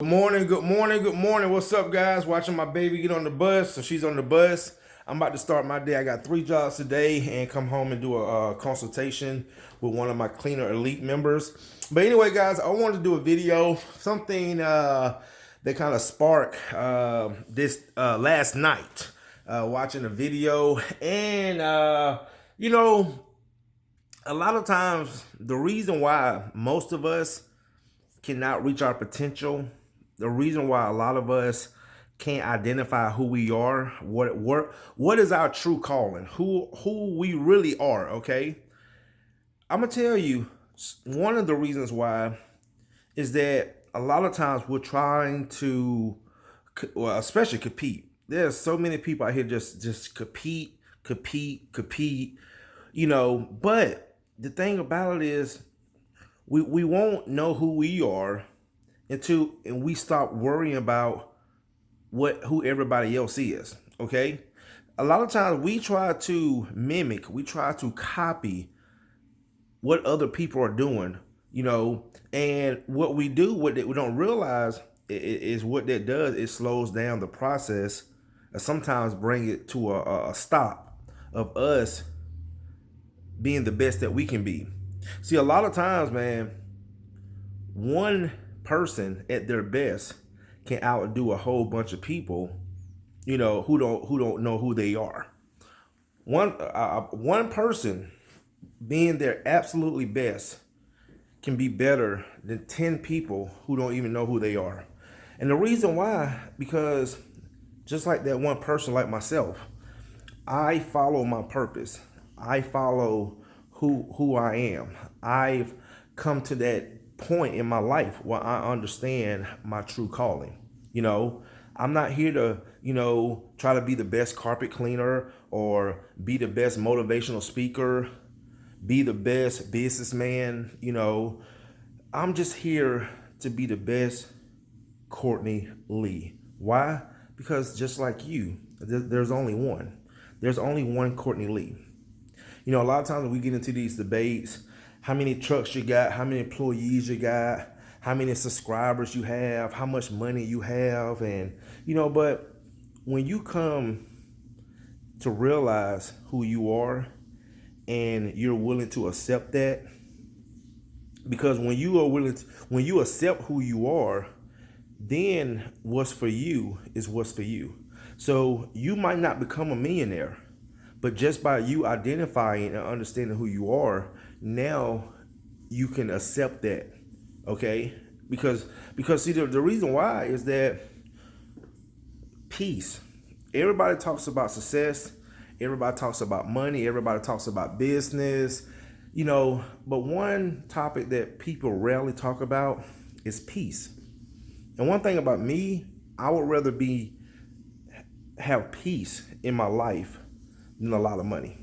Good morning, good morning, good morning. What's up, guys? Watching my baby get on the bus. So she's on the bus. I'm about to start my day. I got 3 jobs today and come home and do a consultation with one of my Cleaner Elite members. But anyway, guys, I wanted to do a video, something that kind of sparked this last night. Watching a video and, a lot of times the reason why most of us cannot reach our potential, the reason why a lot of us can't identify who we are, what is our true calling, who we really are, okay? I'm gonna tell you one of the reasons why is that a lot of times we're trying to, well, especially compete. There's so many people out here just compete, but the thing about it is we won't know who we are and we stop worrying about who everybody else is. Okay, a lot of times we try to mimic, we try to copy what other people are doing, and what we do, what we don't realize is what that does. It slows down the process, and sometimes bring it to a stop of us being the best that we can be. See, a lot of times, man, one person at their best can outdo a whole bunch of people, who don't know who they are. One person being their absolutely best can be better than 10 people who don't even know who they are. And the reason why, because just like that one person, like myself, I follow my purpose. I follow who I am. I've come to that point in my life where I understand my true calling. I'm not here to, try to be the best carpet cleaner or be the best motivational speaker, be the best businessman. I'm just here to be the best Courtney Lee. Why? Because just like you, there's only one. There's only one Courtney Lee. A lot of times when we get into these debates, how many trucks you got, how many employees you got, how many subscribers you have, how much money you have, and but when you come to realize who you are and you're willing to accept that, because when you accept who you are, then what's for you is what's for you. So you might not become a millionaire, but just by you identifying and understanding who you are, now you can accept that, okay? Because see, the reason why is that peace. Everybody talks about success. Everybody talks about money. Everybody talks about business, but one topic that people rarely talk about is peace. And one thing about me, I would rather have peace in my life than a lot of money.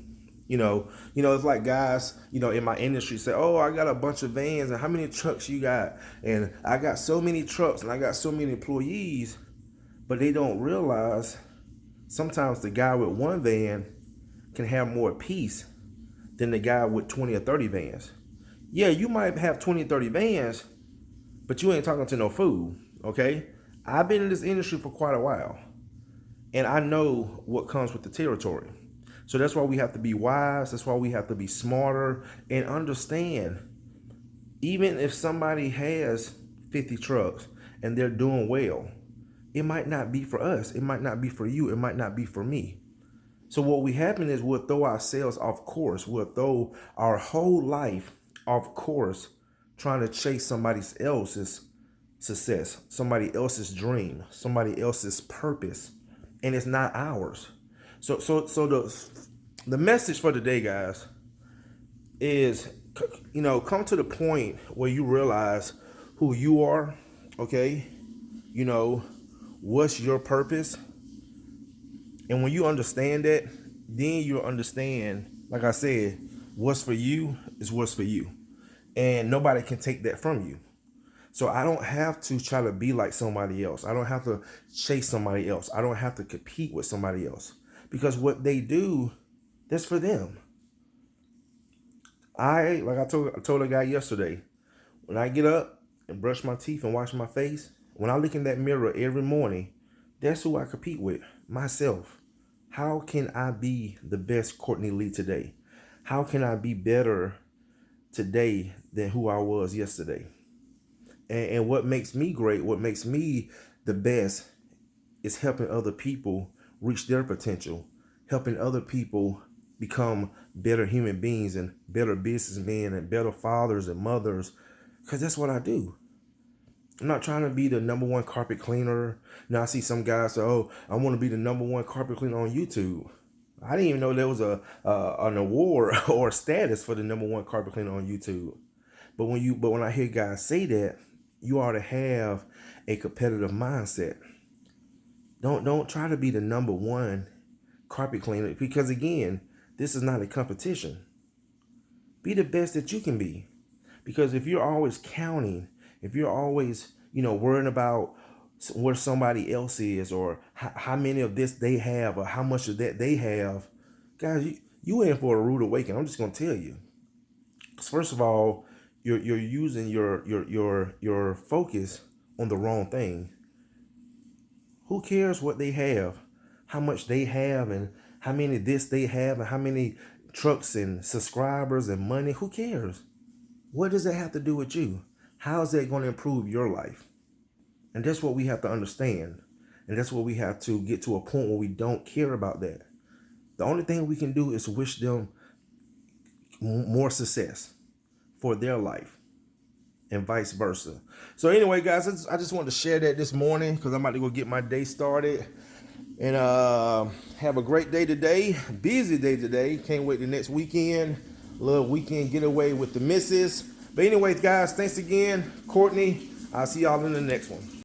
It's like guys, in my industry say, "Oh, I got a bunch of vans, and how many trucks you got?" And I got so many trucks, and I got so many employees, but they don't realize sometimes the guy with one van can have more peace than the guy with 20 or 30 vans. Yeah, you might have 20 or 30 vans, but you ain't talking to no food, okay? I've been in this industry for quite a while, and I know what comes with the territory. So that's why we have to be wise. That's why we have to be smarter and understand. Even if somebody has 50 trucks and they're doing well, it might not be for us. It might not be for you. It might not be for me. So what will happen is we'll throw ourselves off course. We'll throw our whole life off course trying to chase somebody else's success, somebody else's dream, somebody else's purpose, and it's not ours. So the message for today, guys, is come to the point where you realize who you are, okay? What's your purpose? And when you understand that, then you'll understand, like I said, what's for you is what's for you. And nobody can take that from you. So I don't have to try to be like somebody else. I don't have to chase somebody else. I don't have to compete with somebody else. Because what they do, that's for them. I told a guy yesterday, when I get up and brush my teeth and wash my face, When I look in that mirror every morning, that's who I compete with, myself. How can I be the best Courtney Lee today? How can I be better today than who I was yesterday? And what makes me great, what makes me the best, is helping other people reach their potential, helping other people become better human beings and better businessmen and better fathers and mothers, because that's what I do. I'm not trying to be the number one carpet cleaner. Now I see some guys say, "Oh, I want to be the number one carpet cleaner on YouTube." I didn't even know there was an award or a status for the number one carpet cleaner on YouTube. But when I hear guys say that, you ought to have a competitive mindset. Don't try to be the number one carpet cleaner, because again, this is not a competition. Be the best that you can be. Because if you're always counting, if you're always, worrying about where somebody else is, or how many of this they have, or how much of that they have, guys, you in for a rude awakening. I'm just gonna tell you. Because first of all, you're using your focus on the wrong thing. Who cares what they have, how much they have, and how many this they have, and how many trucks and subscribers and money? Who cares? What does that have to do with you? How is that going to improve your life? And that's what we have to understand. And that's what we have to get to a point where we don't care about that. The only thing we can do is wish them more success for their life, and vice versa. So anyway, guys, I just wanted to share that this morning, because I'm about to go get my day started. And have a great day today. Busy day today. Can't wait the next weekend. Little weekend getaway with the missus. But anyways, guys, thanks again. Courtney, I'll see y'all in the next one.